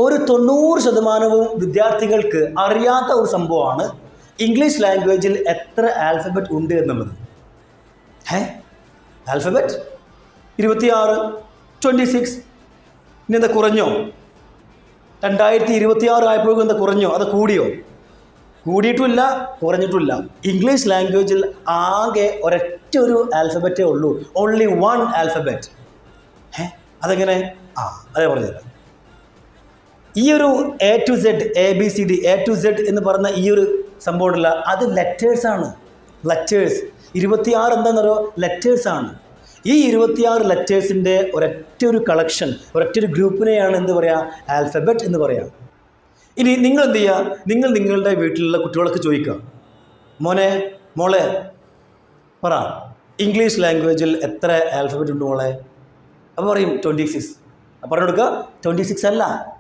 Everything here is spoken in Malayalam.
ഒരു 90% വിദ്യാർത്ഥികൾക്ക് അറിയാത്ത ഒരു സംഭവമാണ് ഇംഗ്ലീഷ് ലാംഗ്വേജിൽ എത്ര ആൽഫബറ്റ് ഉണ്ട് എന്നുള്ളത്. ആൽഫബറ്റ് 26, 26. ഇനി എന്താ കുറഞ്ഞോ? 2026 ആയപ്പോഴേക്കും എന്താ കുറഞ്ഞോ? അത് കൂടിയോ? കൂടിയിട്ടുമില്ല, കുറഞ്ഞിട്ടുമില്ല. ഇംഗ്ലീഷ് ലാംഗ്വേജിൽ ആകെ ഒരൊറ്റ ഒരു ആൽഫബറ്റേ ഉള്ളൂ. Only 1 alphabet. അതെങ്ങനെ? അതേ പറഞ്ഞുതരാം. ഈ ഒരു A to Z, ABCD, A to Z എന്ന് പറഞ്ഞ ഈ ഒരു സംഭവമില്ല, അത് ലെറ്റേഴ്സാണ്. ലെറ്റേഴ്സ് 26 എന്താണെന്നറിയോ? ലെറ്റേഴ്സാണ്. ഈ 26 ലെറ്റേഴ്സിൻ്റെ ഒരൊറ്റ ഒരു കളക്ഷൻ, ഒരൊറ്റ ഒരു ഗ്രൂപ്പിനെയാണ് എന്ത് പറയുക? ആൽഫബറ്റ് എന്ന് പറയാം. ഇനി നിങ്ങൾ എന്ത് ചെയ്യുക? നിങ്ങൾ നിങ്ങളുടെ വീട്ടിലുള്ള കുട്ടികളൊക്കെ ചോദിക്കുക, മോളെ പറ, ഇംഗ്ലീഷ് ലാംഗ്വേജിൽ എത്ര ആൽഫബറ്റ് ഉണ്ട് മോളെ? അപ്പോൾ പറയും 26. പറഞ്ഞു കൊടുക്കുക, 26 അല്ല,